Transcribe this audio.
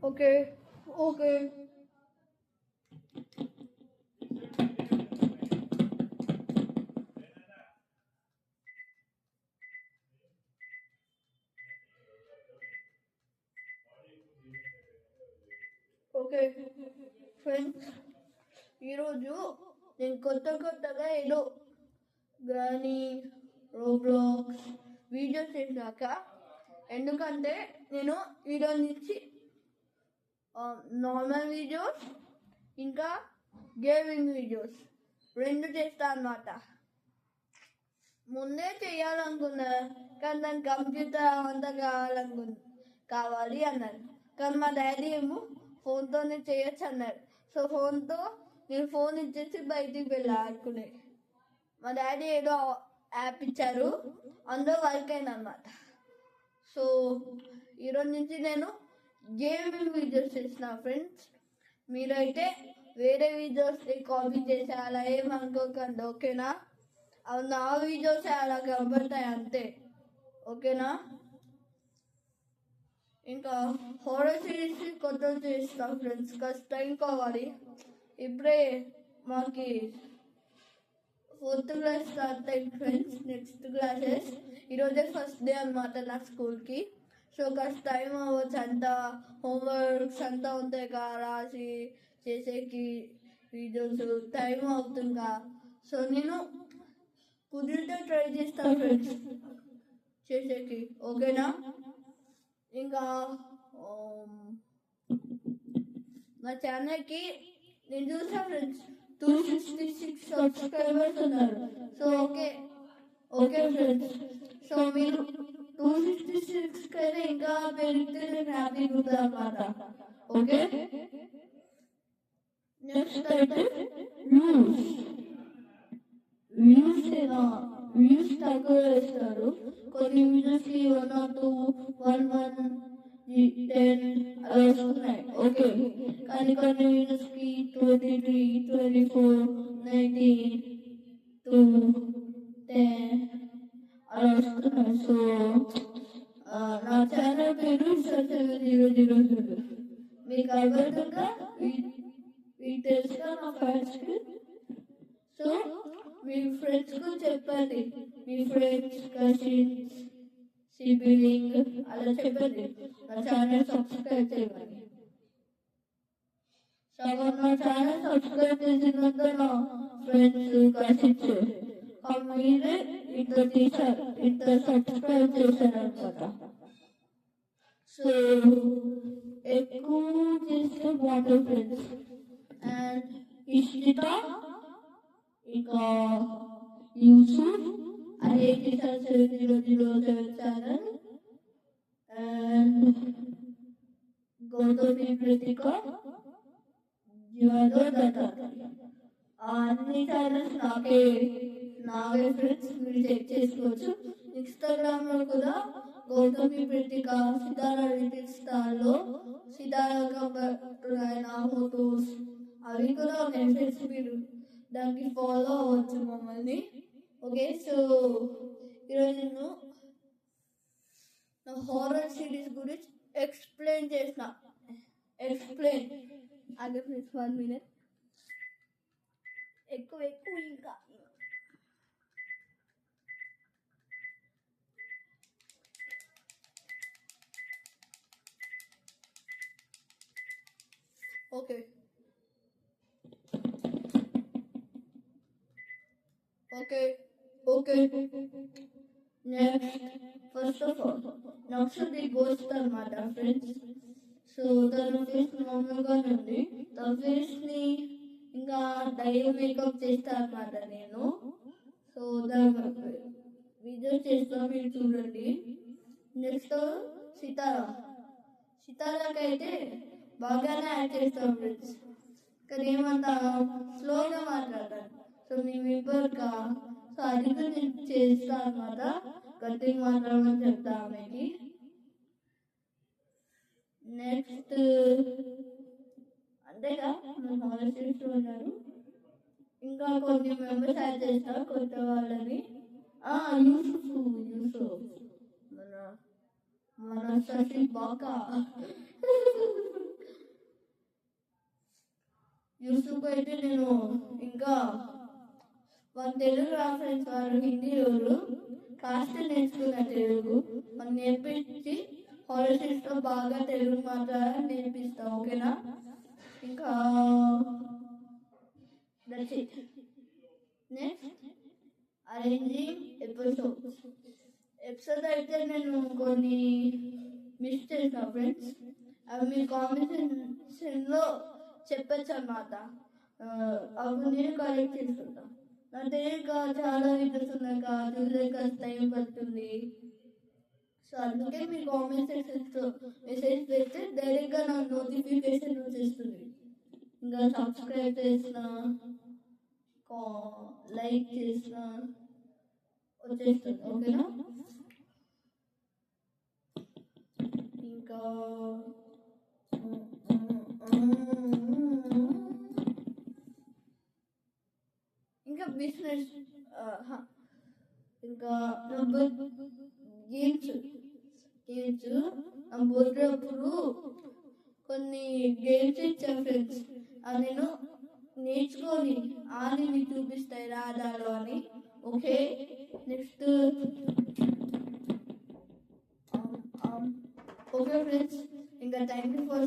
Okay. Okay. Okay friends, ఈరోజు నేను కొత్తగా ఏదో గ్రానీ రోబ్లాక్స్ వీడియోస్ చేశాక, ఎందుకంటే నేను ఈరోజు నుంచి నార్మల్ వీడియోస్ ఇంకా గేమింగ్ వీడియోస్ రెండు చేస్తా అన్నమాట. ముందే చేయాలనుకున్నా కానీ నాకు కంప్యూటర్ అంతా కావాలి అన్నారు. కానీ మా డాడీ ఏమో ఫోన్తోనే చేయొచ్చు అన్నారు. సో ఫోన్తో నేను ఫోన్ ఇచ్చేసి బయటికి వెళ్ళా ఆడుకునే. మా డాడీ ఏదో యాప్ ఇచ్చారు, అందులో వర్క్ అయింది అన్నమాట. సో ఈరోజు నుంచి నేను గేమింగ్ వీడియోస్ చేసిన ఫ్రెండ్స్. మీరైతే వేరే వీడియోస్ కాపీ చేసి అలా ఏమనుకోకండి, ఓకేనా? అవి నా వీడియోస్ అలా కనబడతాయి అంతే, ఓకేనా? ఇంకా హారర్ సిరీస్ కొత్త చేస్తాం ఫ్రెండ్స్, కాస్త టైం కావాలి. ఇప్పుడే మాకి 4th క్లాస్ స్టార్ట్ అయింది ఫ్రెండ్స్. నెక్స్ట్ క్లాసెస్ ఈరోజే ఫస్ట్ డే అనమాట నా స్కూల్కి. సో కాస్త టైం అవ్వచ్చు, అంతా హోంవర్క్స్ అంతా ఉంటాయి కదా రాసి చేసేకి వీడియోస్ టైం అవుతుందా. సో నేను కుదిరితే ట్రై చేస్తాను ఫ్రెండ్స్ చేసేకి, ఓకేనా? ఇంకా నా ఛానల్కి నేను చూసా ఫ్రెండ్స్ 266 సబ్స్క్రైబర్స్ ఉన్నారు. సో ఓకే ఫ్రెండ్స్, సో మీరు 266 కైనా ఇంకా పెరిగితే నేను హ్యాపీగా ఉంటుంది అన్నమాట, ఓకే? నెక్స్ట్ అయితే వ్యూస్ తక్కువ వేస్తారు. కొన్ని వీడియోస్కి 1 or 2, 1, 10 అలా వస్తున్నాయి, ఓకే? కానీ కొన్ని వీడియోస్కి 23, 24, 19, 2, 10 అలా వస్తున్నాయి. సో నా ఛానల్ పేరు 70000. మీకు అర్థమవుతుందా? మీకు తెలుసుగా నా ఫ్రెండ్స్కి. సో మీ ఫ్రెండ్స్కు చెప్పండి, మీ ఫ్రెండ్స్, కజిన్స్, సిబ్లింగ్ అలా చెప్పండి నా ఛానల్ సబ్స్క్రైబ్ చేయమని. సగం నా ఛానల్ సబ్స్క్రైబ్ చేసినంత నా ఫ్రెండ్స్, కజిన్స్ మీరే ఇంత సబ్స్క్రైబ్ చేశారనమాట. సో ఎక్కువ చేస్తే బాగుంటుంది ఫ్రెండ్స్. అండ్ ఇష్టిత ఇంకా Yusuf IIT 7007 channel and Gautami Pratika జీవాలో అన్ని ఛానల్స్ నావే ఫ్రెండ్స్. మీరు చెక్ చేసుకోవచ్చు. ఇన్స్టాగ్రామ్ లో కూడా గౌతమి ప్రతిక, సితారా లిటిల్ స్టార్లో సితారా ఫోటోస్ అవి కూడా ఉన్నాయి ఫ్రెండ్స్. మీరు దానికి ఫాలో అవ్వచ్చు మమ్మల్ని, ఓకే? సో ఈరోజు నేను నా హారర్ సిరీస్ గురించి ఎక్స్ప్లెయిన్ చేసిన. అదే ఫ్రెండ్స్ 1 minute ఎక్కువ ఇంకా okay. Next first of all నక్షత్రి గోస్ట్ అన్నమాట ఫ్రెండ్స్. సో తన ఫేస్ మామూలుగానే ఉంది. తన ఫేస్ ని ఇంకా డైలీ మేకప్ చేస్తా అన్నమాట నేను. సో దాని వీడియో చేస్తా, మీరు చూడండి. నెక్స్ట్ సితారాకైతే బాగానే యాక్ట్ చేస్తాం ఫ్రెండ్స్, కానీ ఏమంతా స్లోగా మాట్లాడతాను. సో మేము ఇవ్వరుగా, సో అది నేను చేస్తా అన్నమాట. గట్టిగా మాట్లాడమని చెప్తా ఆమెకి. నెక్స్ట్ అంతేగా మన హాలిడేస్ ఉన్నారు. ఇంకా కొన్ని మెంబర్స్ యాడ్ చేస్తారు కొత్త వాళ్ళని. యూసుఫ్ మన శశి బాగా వరకు అయితే నేను ఇంకా వాళ్ళు తెలుగు ఫ్రెండ్స్ వాళ్ళు హిందీ వాళ్ళు కాస్త నేర్చుకున్న తెలుగు మనం నేర్పించి హాలిడేస్లో బాగా తెలుగు మాట్లాడాలని నేర్పిస్తాం. ఓకేనా? ఇంకా నెక్స్ట్ అరేంజింగ్ ఎపిసోడ్ అయితే నేను కొన్ని మిస్ చేసిన ఫ్రెండ్స్, అవి మీ కాంబినేషన్లో చెప్పచ్చు అన్నమాట. అవి నేను కలెక్ట్ చేసుకుంటాను. అంటే ఇంకా చాలా వీడియోస్ ఉన్నాయి కాదు, టైం పడుతుంది. సో అందుకే మీ కామెంట్ సెక్షన్స్లో మెసేజ్ పెడితే డైరెక్ట్గా నాకు నోటిఫికేషన్ వచ్చేస్తుంది. ఇంకా సబ్స్క్రైబ్ చేసిన లైక్ చేసిన వచ్చేస్తుంది. ఓకేనా? ఇంకా ఇంకా బిజినెస్ ఇంకా గేమ్స్ బోర్డప్పుడు కొన్ని గేమ్స్ ఇచ్చాను ఫ్రెండ్స్. అది నేను నేర్చుకొని ఆడి మీకు చూపిస్తాయి రాదాలో అని. ఓకే, నెక్స్ట్ ఓకే ఫ్రెండ్స్, ఇంకా థ్యాంక్ యూ ఫర్